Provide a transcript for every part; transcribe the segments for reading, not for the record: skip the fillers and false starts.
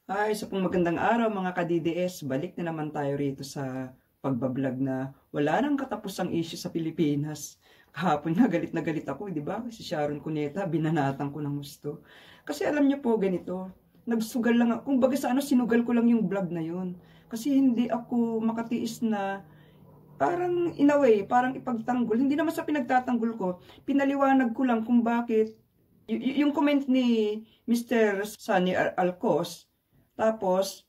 Ay, isa pong magandang araw mga ka-DDS. Balik na naman tayo rito sa pagbablog na wala nang katapusang issue sa Pilipinas. Kahapon na galit ako, di ba? Si Sharon Cuneta, binanatan ko ng gusto. Kasi alam niyo po ganito, nagsugal lang ako. Kung baga sa ano, sinugal ko lang yung vlog na yun. Kasi hindi ako makatiis na parang in a way, parang ipagtanggol. Hindi naman sa pinagtatanggol ko, pinaliwanag ko lang kung bakit yung comment ni Mr. Sunny Alcos. Tapos,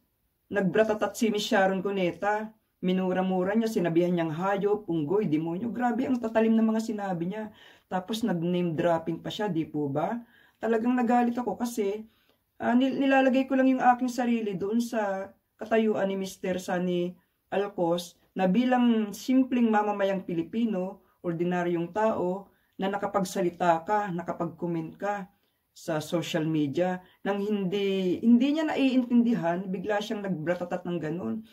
nagbratatat si Miss Sharon Cuneta. Minura-mura niya, sinabihan niyang hayop, unggoy, demonyo. Grabe ang tatalim ng mga sinabi niya. Tapos nag-name dropping pa siya, di po ba? Talagang nagalit ako kasi nilalagay ko lang yung aking sarili doon sa katayuan ni Mr. Sunny Alcos na bilang simpleng mamamayang Pilipino, ordinaryong tao, na nakapagsalita ka, nakapag-comment ka sa social media, nang hindi niya naiintindihan, bigla siyang nagbratatat ng ganun.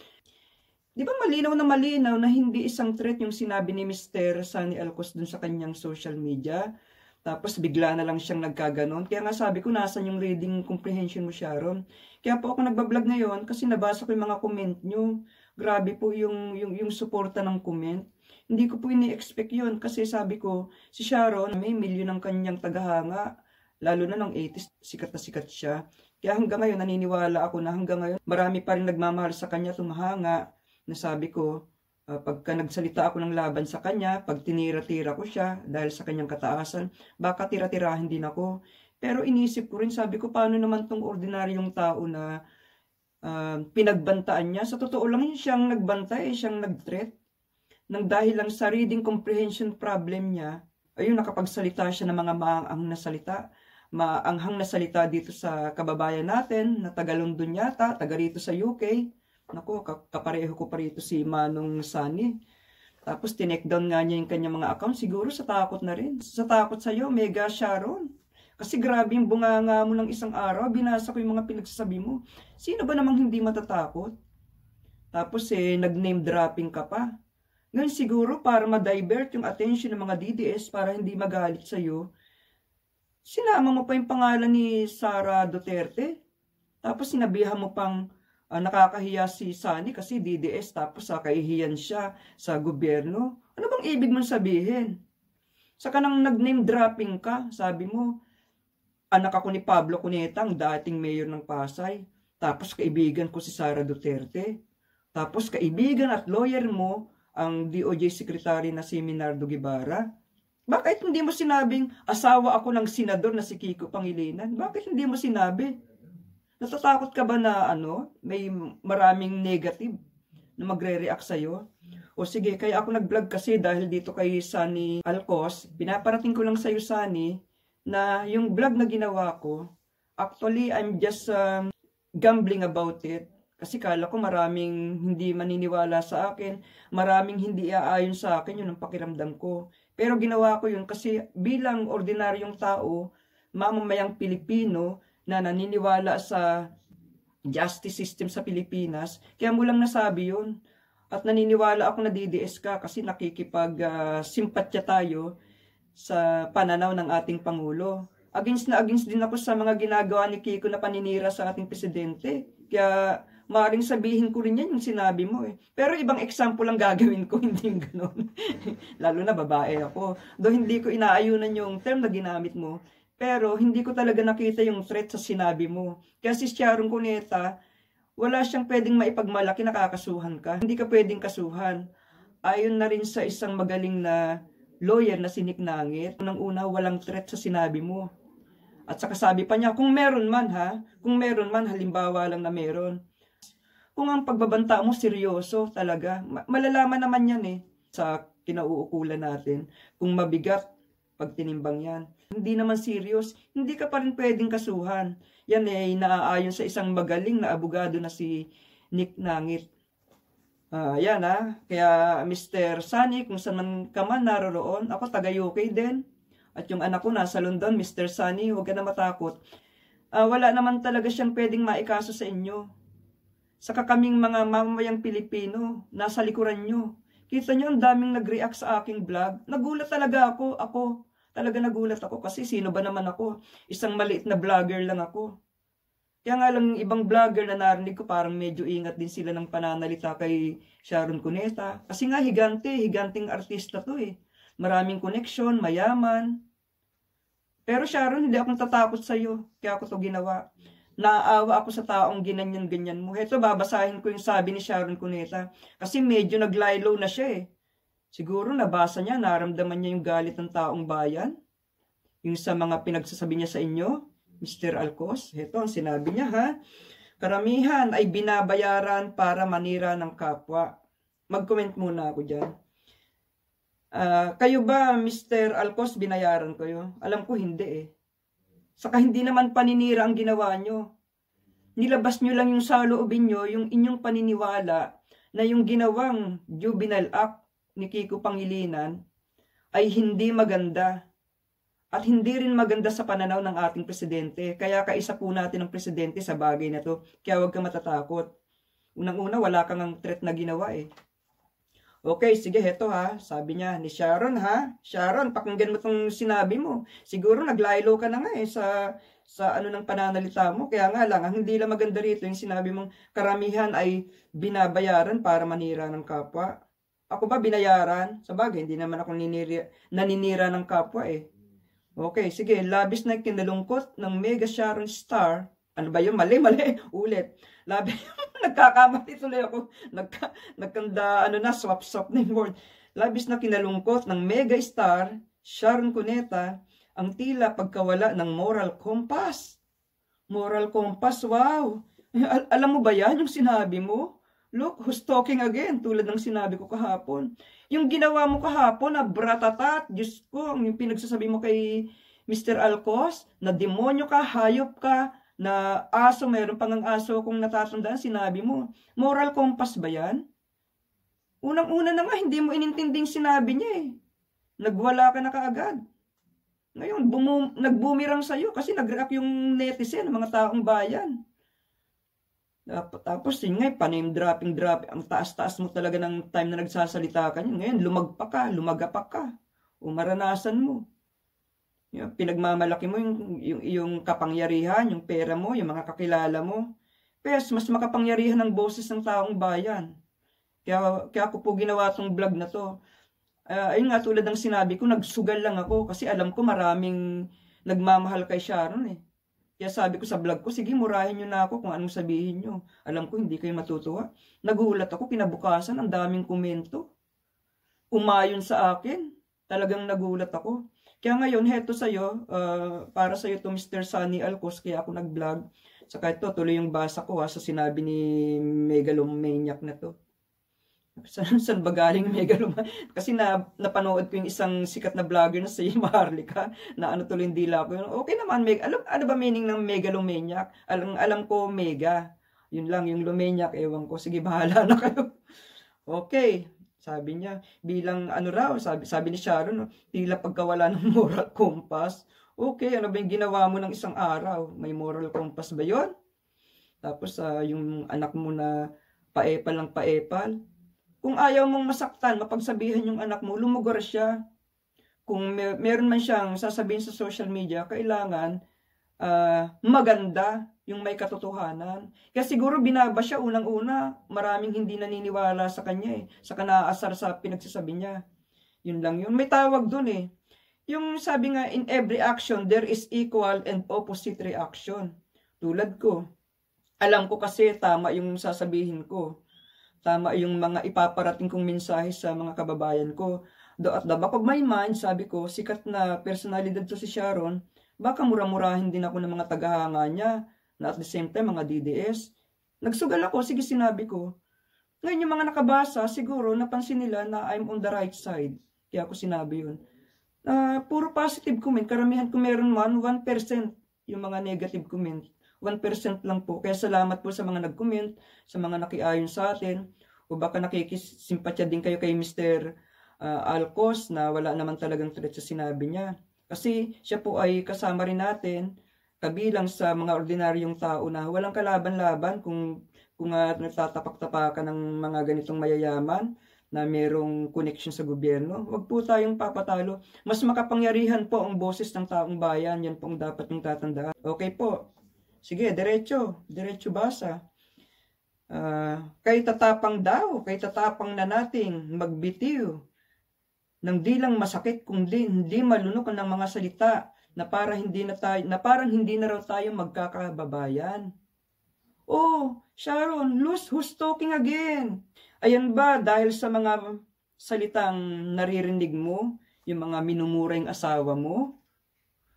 Di ba malinaw na hindi isang threat yung sinabi ni Mr. Sunny Alcos dun sa kanyang social media? Tapos bigla na lang siyang nagkaganon. Kaya nga sabi ko, nasan yung reading comprehension mo, Sharon? Kaya po ako nagbablog ngayon kasi nabasa ko yung mga comment nyo. Grabe po yung suporta ng comment. Hindi ko po ini-expect yun kasi sabi ko, si Sharon may milyon ng kanyang tagahanga. Lalo na nung 80s, sikat na sikat siya. Kaya hanggang ngayon, naniniwala ako na hanggang ngayon, marami pa rin nagmamahal sa kanya, tumahanga. Nasabi ko, pagka nagsalita ako ng laban sa kanya, pag tinira-tira ko siya dahil sa kanyang kataasan, baka tira-tirahin din ako. Pero inisip ko rin, sabi ko, paano naman tong ordinaryong tao na pinagbantaan niya? Sa totoo lang yun, siyang nagbantay, siyang nag-threat. Nang dahil lang sa reading comprehension problem niya, ayun, nakapagsalita siya ng mga maanghang na salita. Maanghang na salita dito sa kababayan natin, na taga London yata, taga rito sa UK. Naku, kapareho ko pa rito si Manong Sunny. Tapos tinake-down nga niya yung kanyang mga account. Siguro sa takot na rin. Sa takot sa'yo, Mega Sharon. Kasi grabe yung bunganga mo ng isang araw. Binasa ko yung mga pinagsasabi mo. Sino ba namang hindi matatakot? Tapos nag-name dropping ka pa. Ngayon siguro para ma-divert yung attention ng mga DDS para hindi magalit sa'yo, sinama mo pa yung pangalan ni Sara Duterte. Tapos sinabihan mo pang nakakahiya si Sunny kasi DDS tapos kahihiyan siya sa gobyerno. Ano bang ibig mong sabihin? Saka nang nag-name dropping ka, sabi mo, anak ako ni Pablo Cuneta, ang dating mayor ng Pasay. Tapos kaibigan ko si Sara Duterte. Tapos kaibigan at lawyer mo, ang DOJ Secretary na si Minardo Guevara. Bakit hindi mo sinabing asawa ako ng senador na si Kiko Pangilinan? Bakit hindi mo sinabi? Natatakot ka ba na may maraming negative na magre-react sa'yo? O sige, kaya ako nag-vlog kasi dahil dito kay Sunny Alcos, pinaparating ko lang sa'yo, Sunny, na yung vlog na ginawa ko, actually, I'm just gambling about it. Kasi kala ko maraming hindi maniniwala sa akin, maraming hindi aayon sa akin, yun ang pakiramdam ko. Pero ginawa ko yun kasi bilang ordinaryong tao, mamamayang Pilipino na naniniwala sa justice system sa Pilipinas, kaya mo lang nasabi yun. At naniniwala ako na DDS ka kasi nakikipag-simpatya tayo sa pananaw ng ating Pangulo. Against na against din ako sa mga ginagawa ni Kiko na paninira sa ating presidente. Kaya maaaring sabihin ko rin yan yung sinabi mo eh. Pero ibang example lang gagawin ko, hindi yung ganun. Lalo na babae ako. Though hindi ko inaayunan yung term na ginamit mo. Pero hindi ko talaga nakita yung threat sa sinabi mo. Kaya si Sharon Cuneta, wala siyang pwedeng maipagmalaki na kakasuhan ka. Hindi ka pwedeng kasuhan. Ayon na rin sa isang magaling na lawyer na si Nick Nangit. Unang-una, walang threat sa sinabi mo. At saka sabi pa niya, kung meron man halimbawa lang na meron. Kung ang pagbabanta mo seryoso talaga, malalaman naman yan sa kinauukulan natin. Kung mabigat, pag tinimbang yan. Hindi naman serious, hindi ka pa rin pwedeng kasuhan. Yan naaayon sa isang magaling na abogado na si Nick Nangit. Yan Kaya Mr. Sunny, kung saan man ka man naroroon, ako taga UK din. At yung anak ko nasa London, Mr. Sunny, huwag ka na matakot. Wala naman talaga siyang pwedeng maikaso sa inyo. Saka kaming mga mamamayang Pilipino, nasa likuran nyo. Kita nyo, ang daming nag-react sa aking vlog. Nagulat talaga ako. Talaga nagulat ako kasi sino ba naman ako? Isang maliit na vlogger lang ako. Kaya nga lang yung ibang vlogger na narinig ko, parang medyo ingat din sila ng pananalita kay Sharon Cuneta. Kasi nga higanting artista to eh. Maraming koneksyon, mayaman. Pero Sharon, hindi ako natatakot sa'yo. Kaya ako to ginawa. Naawa ako sa taong ginanyan-ganyan mo. Heto, babasahin ko yung sabi ni Sharon Cuneta. Kasi medyo naglaylo na siya eh. Siguro nabasa niya, naramdaman niya yung galit ng taong bayan. Yung sa mga pinagsasabi niya sa inyo, Mr. Alcos. Heto, ang sinabi niya ha. Karamihan ay binabayaran para manira ng kapwa. Mag-comment muna ako dyan. Kayo ba, Mr. Alcos, binayaran kayo? Alam ko hindi eh. Saka hindi naman paninira ang ginawa nyo. Nilabas nyo lang yung saloobin nyo, yung inyong paniniwala na yung ginawang juvenile act ni Kiko Pangilinan ay hindi maganda. At hindi rin maganda sa pananaw ng ating presidente. Kaya kaisa po natin ang presidente sa bagay na to. Kaya huwag kang matatakot. Unang-una, wala kang ang threat na ginawa eh. Okay, sige, heto ha. Sabi niya ni Sharon ha. Sharon, pakinggan mo itong sinabi mo. Siguro naglaylo ka na nga eh sa ano ng pananalita mo. Kaya nga lang, ang hindi lang maganda rito yung sinabi mong karamihan ay binabayaran para manira ng kapwa. Ako ba binayaran? Sa bagay, hindi naman ako naninira ng kapwa eh. Okay, sige. Labis na kinalungkot ng Mega Sharon Star. Ano ba yun? Mali. Ulit. Labis. Nagkakamali tuloy ako. Nagkanda, swap na yung word. Labis na kinalungkot ng Mega Star, Sharon Cuneta, ang tila pagkawala ng moral compass. Moral compass, wow. Alam mo ba yan, yung sinabi mo? Look, who's talking again? Tulad ng sinabi ko kahapon. Yung ginawa mo kahapon na bratatat, Diyos ko, yung pinagsasabi mo kay Mr. Alcos, na demonyo ka, hayop ka, na aso, mayroon pang ang aso kung natatandaan, sinabi mo. Moral compass ba yan? Unang-una na nga, hindi mo inintinding sinabi niya eh. Nagwala ka na kaagad. Ngayon, nagbumirang sa'yo kasi nag-react yung netizen, mga taong bayan. Tapos yun nga, pa-name dropping. Ang taas-taas mo talaga ng time na nagsasalita ka niya. Ngayon, lumagapak ka. O maranasan mo. Pinagmamalaki mo yung kapangyarihan, yung pera mo, yung mga kakilala mo. Pero mas makapangyarihan ang boses ng taong bayan. Kaya ako po ginawa itong vlog na to. Ayun nga, tulad ng sinabi ko, nagsugal lang ako kasi alam ko maraming nagmamahal kay Sharon eh. Kaya sabi ko sa vlog ko, sige murahin nyo na ako kung anong sabihin nyo. Alam ko hindi kayo matutuwa. Nagulat ako, kinabukasan, ang daming komento. Umayon sa akin. Talagang nagulat ako. Kaya ngayon, heto sa'yo, para sa'yo to Mr. Sunny Alcos, kaya ako nag-vlog. Saka ito, tuloy yung basa ko sa sinabi ni Megalomaniac na to. Saan ba galing Megalomaniac? Kasi napanood ko yung isang sikat na vlogger na si Maharlika, na ano tuloy yung dila ko. Okay naman, ano ba meaning ng Megalomaniac? Alam ko, mega. Yun lang, yung Lomaniac, ewan ko. Sige, bahala na kayo. Okay. Sabi niya, bilang ano raw, sabi ni Sharon, tila pagkawala ng moral compass. Okay, ano ba yung ginawa mo ng isang araw? May moral compass ba yon? Tapos yung anak mo na paepal ng paepal. Kung ayaw mong masaktan, mapagsabihan yung anak mo, lumugar siya. Kung meron man siyang sasabihin sa social media, kailangan maganda, yung may katotohanan. Kaya siguro binaba siya unang-una, maraming hindi naniniwala sa kanya eh. Saka naaasar sa pinagsasabi niya. Yun lang yun. May tawag dun eh. Yung sabi nga, in every action, there is equal and opposite reaction. Tulad ko. Alam ko kasi tama yung sasabihin ko. Tama yung mga ipaparating kong mensahe sa mga kababayan ko. At the back of my mind, sabi ko, sikat na personalidad to si Sharon, baka mura-murahin din ako ng mga tagahanga niya, na at the same time, mga DDS. Nagsugal ako, sige sinabi ko. Ngayon yung mga nakabasa, siguro napansin nila na I'm on the right side. Kaya ako sinabi yun. Puro positive comment. Karamihan kung meron man, 1% yung mga negative comment. 1% lang po. Kaya salamat po sa mga nag-comment, sa mga nakiayon sa atin. O baka nakikisimpatya din kayo kay Mr. Alcos na wala naman talagang threat sa sinabi niya. Kasi siya po ay kasama rin natin, kabilang sa mga ordinaryong tao na walang kalaban-laban kung nagtatapak-tapakan ng mga ganitong mayayaman na merong connection sa gobyerno. Huwag po tayong papatalo. Mas makapangyarihan po ang boses ng taong bayan. Yan po ang dapat yung tatandaan. Okay po. Sige, diretso basa. Kay tatapang na nating magbitiw nang di lang masakit kundi hindi malunok ng mga salita na parang hindi na raw tayo magkakababayan. Oh, Sharon, who's talking again? Ayan ba dahil sa mga salitang naririnig mo, yung mga minumura yung asawa mo?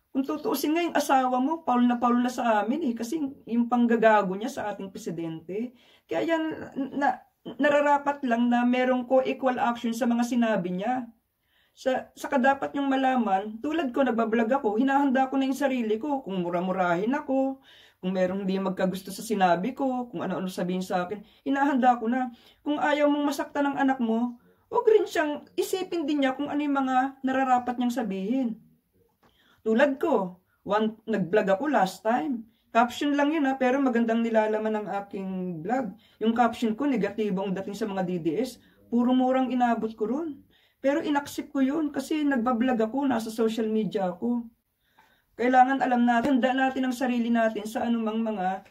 Kung tutuusin nga yung asawa mo, Paul na sa amin kasi yung panggagago niya sa ating presidente. Kaya yan, nararapat lang na merong co-equal action sa mga sinabi niya. Saka dapat yung malaman, tulad ko, nagbablog ako, hinahanda ko na yung sarili ko, kung mura-murahin ako, kung merong hindi magkagusto sa sinabi ko, kung ano-ano sabihin sa akin, hinahanda ko na. Kung ayaw mong masaktan ng anak mo, huwag rin siyang isipin din niya kung ano yung mga nararapat niyang sabihin. Tulad ko, nag-vlog ako last time. Caption lang yun pero magandang nilalaman ng aking vlog. Yung caption ko, negatibong dating sa mga DDS. Puro murang inabot ko ron. Pero inaccept ko yun kasi nagbablog ako, nasa social media ako. Kailangan alam natin, handa natin ang sarili natin sa anumang mga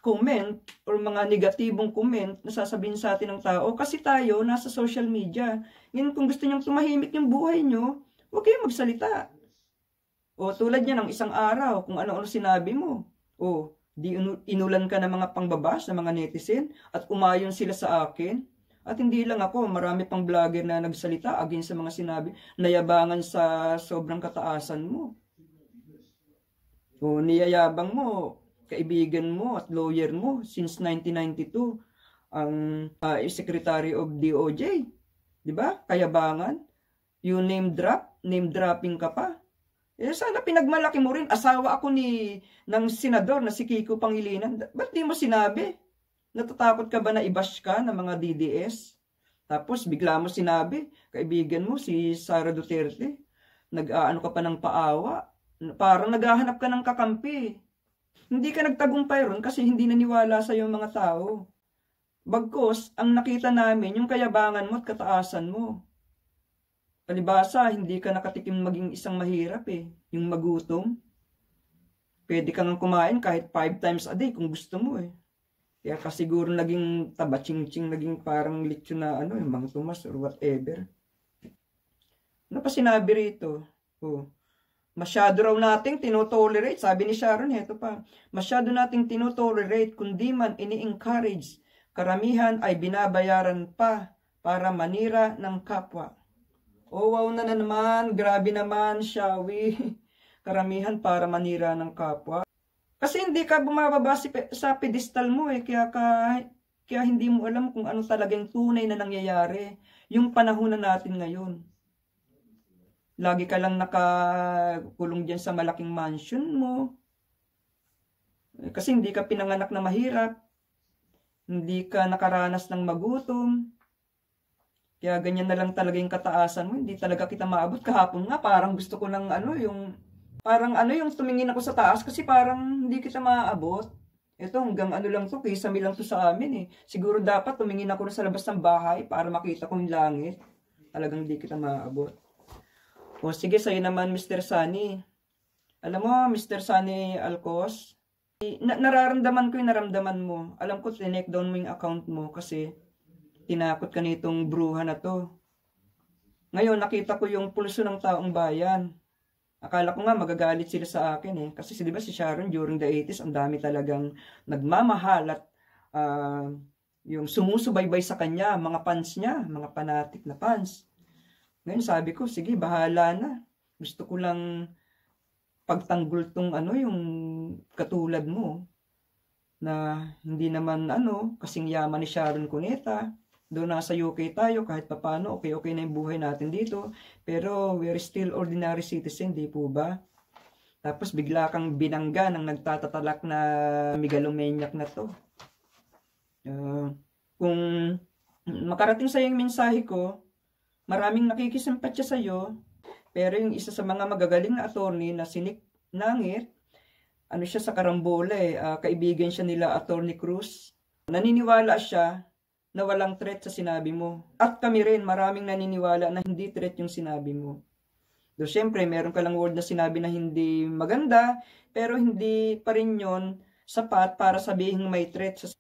comment or mga negatibong comment na sasabihin sa atin ng tao. Kasi tayo, nasa social media. Ngayon, kung gusto nyong tumahimik yung buhay nyo, huwag kayong magsalita. O tulad niya ng isang araw, kung ano-ano sinabi mo. O di inulan ka ng mga pangbabas ng mga netizen at umayon sila sa akin. At hindi lang ako, marami pang vlogger na nagsalita against sa mga sinabi, nayabangan sa sobrang kataasan mo. O niyayabang mo, kaibigan mo at lawyer mo since 1992, ang Secretary of DOJ. Diba? Kayabangan. You name dropping ka pa. Sana pinagmalaki mo rin. Asawa ako ng senador na si Kiko Pangilinan. Ba't di mo sinabi? Natatakot ka ba na i-bash ka ng mga DDS? Tapos bigla mo sinabi, kaibigan mo si Sara Duterte, nag-aano ka pa ng paawa. Parang naghahanap ka ng kakampi. Hindi ka nagtagumpay ron kasi hindi naniwala sa yung mga tao. Bagkos, ang nakita namin, yung kayabangan mo at kataasan mo. Palibasa, hindi ka nakatikim maging isang mahirap yung magutom. Pwede kang kumain kahit 5 times a day kung gusto mo Kaya kasiguro naging taba-ching-ching, naging parang lechon na yung Mang Tomas or whatever. Ano pa sinabi rito? Masyado raw nating tinotolerate. Sabi ni Sharon, heto pa. Masyado nating tinotolerate, kundi man ini-encourage. Karamihan ay binabayaran pa para manira ng kapwa. Oh, wow na naman. Grabe naman, Shawi. Karamihan para manira ng kapwa. Kasi hindi ka bumababa sa pedestal mo kaya hindi mo alam kung ano talagang tunay na nangyayari. Yung panahon na natin ngayon. Lagi ka lang nakakulong dyan sa malaking mansion mo. Kasi hindi ka pinanganak na mahirap. Hindi ka nakaranas ng magutom. Kaya ganyan na lang talaga yung kataasan mo. Hindi talaga kita maabot. Kahapon nga, parang gusto ko ng yung tumingin ako sa taas kasi parang hindi kita maaabot. Ito, hanggang lang to, kisame lang to sa amin Siguro dapat tumingin ako sa labas ng bahay para makita ko yung langit. Talagang hindi kita maaabot. O sige, sa'yo naman, Mr. Sunny. Alam mo, Mr. Sunny Alcos, nararamdaman ko yung naramdaman mo. Alam ko, tinake down mo yung account mo kasi tinakot ka nitong bruha na to. Ngayon, nakita ko yung pulso ng taong bayan. Akala ko nga magagalit sila sa akin Kasi di ba si Sharon during the 80s, ang dami talagang nagmamahal at yung sumusubaybay sa kanya, mga fans niya, mga fanatic na fans. Ngayon sabi ko, sige, bahala na. Gusto ko lang pagtanggol tong yung katulad mo na hindi naman kasing yaman ni Sharon Cuneta. Doon nasa UK tayo, kahit papano, okay na yung buhay natin dito. Pero we're still ordinary citizen, di po ba? Tapos bigla kang binangga ng nagtatatalak na megalomaniac na to. Kung makarating sa yung mensahe ko, maraming nakikisimpatya sa iyo, pero yung isa sa mga magagaling na attorney na si Nick Nangit, siya sa Karambola kaibigan siya nila Attorney Cruz. Naniniwala siya na walang threat sa sinabi mo. At kami rin, maraming naniniwala na hindi threat yung sinabi mo. So, syempre, meron ka lang word na sinabi na hindi maganda, pero hindi pa rin yun sapat para sabihin may threat sa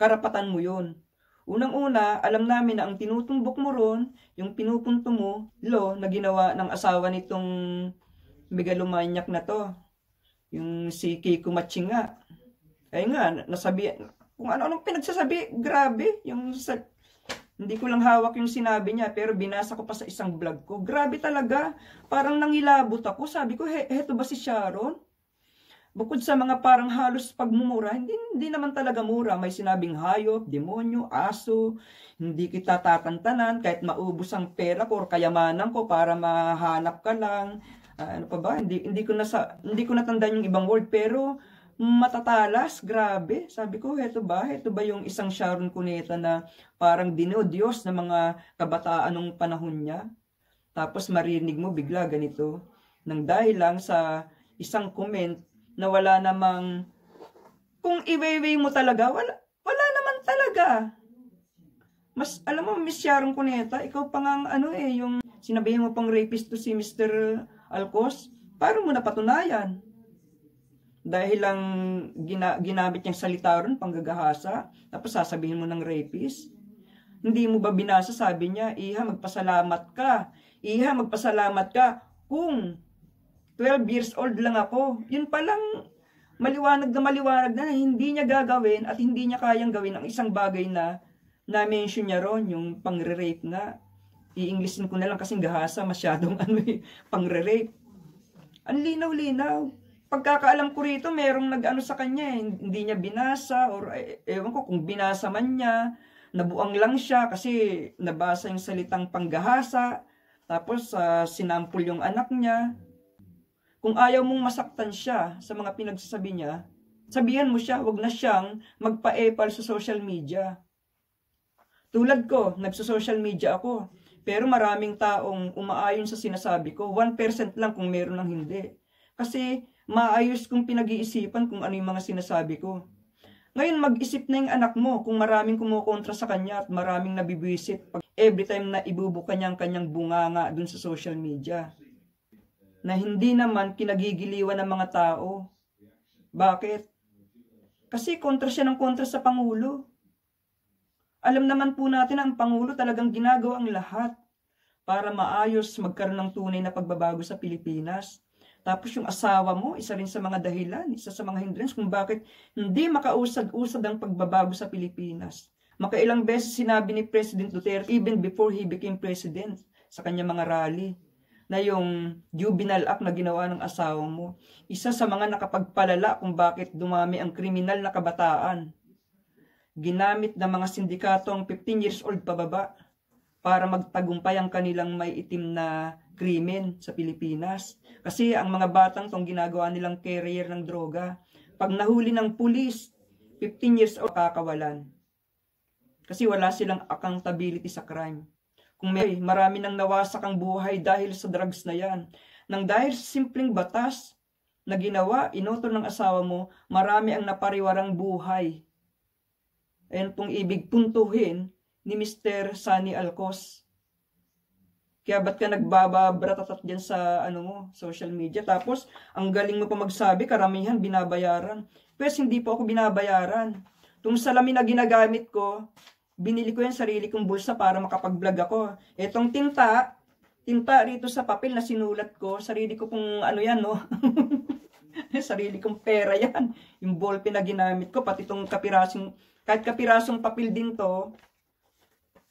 karapatan mo yun. Unang-una, alam namin na ang tinutumbok mo ron, yung pinupunto mo, na ginawa ng asawa nitong megalomaniac na to. Yung si Kiko Matchinga. Ay nga, nasabi, kung ano-anong pinagsasabi, grabe. Hindi ko lang hawak yung sinabi niya, pero binasa ko pa sa isang vlog ko. Grabe talaga, parang nangilabot ako. Sabi ko, heto ba si Sharon? Bukod sa mga parang halos pagmumura, hindi naman talaga mura. May sinabing hayop, demonyo, aso, hindi kita tatantanan kahit maubos ang pera ko or kayamanan ko para mahanap ka lang. Ano pa ba? Hindi ko natandaan yung ibang word, pero matatalas, grabe. Sabi ko, heto ba yung isang Sharon Cuneta na parang dinodiyos ng mga kabataan ng panahon niya? Tapos marinig mo bigla ganito, nang dahil lang sa isang comment na wala namang, kung i-weigh mo talaga, wala naman talaga. Mas, alam mo, Miss Sharon Cuneta, ikaw pa nga yung sinabihin mo pang rapist to si Mr. Alcos, paano mo napatunayan? Dahil lang ginamit niyang salita ron, panggagahasa, tapos sasabihin mo ng rapist. Hindi mo ba binasa, sabi niya, Iha, magpasalamat ka. Iha, magpasalamat ka kung 12 years old lang ako. Yun palang maliwanag na hindi niya gagawin at hindi niya kayang gawin ang isang bagay na na-mention niya ron, yung pangre-rape na. I-Englishin ko na lang kasing gahasa, masyadong pangre-rape. Ang linaw-linaw. Pagkakaalam ko rito, merong nag-ano sa kanya, hindi niya binasa, or ewan ko kung binasa man niya, nabuang lang siya kasi nabasa yung salitang panggahasa, tapos sinampol yung anak niya. Kung ayaw mong masaktan siya sa mga pinagsasabi niya, sabihan mo siya, wag na siyang magpa-epal sa social media. Tulad ko, nagsa-social media ako, pero maraming taong umaayon sa sinasabi ko, 1% lang kung meron ng hindi. Kasi maayos kong pinag-iisipan kung ano yung mga sinasabi ko. Ngayon, mag-isip na yung anak mo kung maraming kumukontra sa kanya at maraming nabibwisit every time na ibubuka niya ang kanyang bunganga dun sa social media. Na hindi naman kinagigiliwan ng mga tao. Bakit? Kasi kontra siya ng kontra sa Pangulo. Alam naman po natin na ang Pangulo talagang ginagawa ang lahat para maayos magkaroon ng tunay na pagbabago sa Pilipinas. Tapos yung asawa mo, isa rin sa mga dahilan, isa sa mga hindrance kung bakit hindi makausad-usad ang pagbabago sa Pilipinas. Makailang beses sinabi ni President Duterte, even before he became president, sa kanyang mga rally, na yung juvenile act na ginawa ng asawa mo, isa sa mga nakapagpalala kung bakit dumami ang kriminal na kabataan. Ginamit ng mga sindikato ang 15 years old pababa para magtagumpay ang kanilang may itim na krimen sa Pilipinas. Kasi ang mga batang tong ginagawa nilang carrier ng droga, pag nahuli ng pulis, 15 years old kakawalan. Kasi wala silang accountability sa crime. Kung marami nang nawasak ang buhay dahil sa drugs na yan. Nang dahil sa simpleng batas na ginawa, inoto ng asawa mo, marami ang napariwarang buhay. Ayan pong ibig puntuhin ni Mr. Sunny Alcos. Kaya ba't ka nagbababratatat dyan sa social media? Tapos, ang galing mo pa magsabi, karamihan binabayaran. Pero hindi po ako binabayaran. Itong salamin na ginagamit ko, binili ko yung sarili kong bulsa para makapag-vlog ako. Etong tinta rito sa papel na sinulat ko, sarili ko pong sarili kong pera yan. Yung ballpen na ginamit ko, pati itong kahit kapirasong papel din to,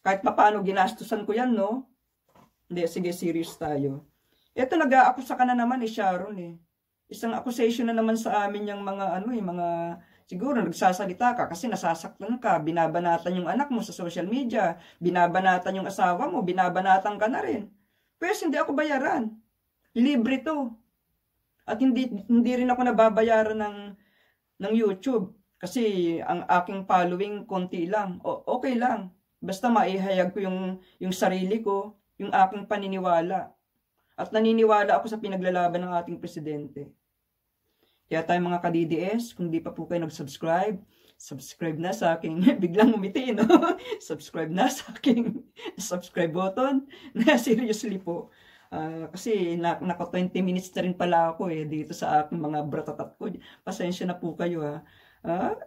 kahit paano ginastusan ko yan, no? Hindi, sige, serious tayo. Ito, nag-aakusa ka na naman Sharon Isang accusation na naman sa amin yung mga siguro nagsasalita ka kasi nasasaktan ka, binabanatan yung anak mo sa social media, binabanatan yung asawa mo, binabanatan ka na rin. Pero hindi ako bayaran. Libre to. At hindi rin ako nababayaran ng YouTube kasi ang aking following konti lang. Okay lang. Basta maihayag ko yung sarili ko, yung aking paniniwala. At naniniwala ako sa pinaglalaban ng ating presidente. Kaya tayo mga ka-DDS, kung di pa po kayo nag-subscribe, subscribe na sa aking, biglang umiti, no? Subscribe na sa aking subscribe button. Seriously po. Kasi naka 20 minutes na rin pala ako dito sa aking mga bratatat ko. Pasensya na po kayo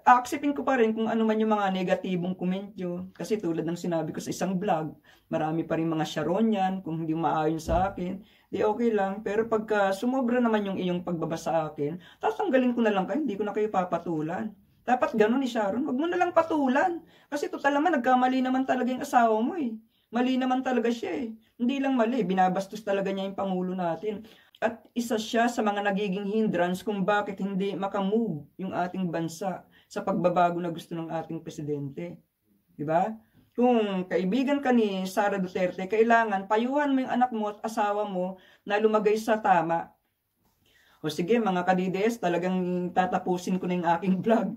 Acceptin ko pa rin kung ano man yung mga negatibong komento. Kasi tulad ng sinabi ko sa isang vlog, marami pa rin mga sharon yan, kung hindi maayon sa akin, di okay lang. Pero pagka sumobra naman yung iyong pagbabasa sa akin, tatanggalin ko na lang kayo, hindi ko na kayo papatulan. Dapat ganun ni Sharon, wag mo na lang patulan. Kasi total naman, nagkamali naman talaga yung asawa mo eh. Mali naman talaga siya eh. Hindi lang mali, binabastos talaga niya yung Pangulo natin. At isa siya sa mga nagiging hindrance kung bakit hindi makamove yung ating bansa sa pagbabago na gusto ng ating presidente. Diba? Kung kaibigan ka ni Sara Duterte, kailangan payuhan mo yung anak mo at asawa mo na lumagay sa tama. O sige mga kadides, talagang tatapusin ko na yung aking vlog.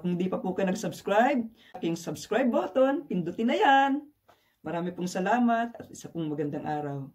Kung di pa po kayo nag-subscribe, aking subscribe button, pindutin na yan. Marami pong salamat at isa pong magandang araw.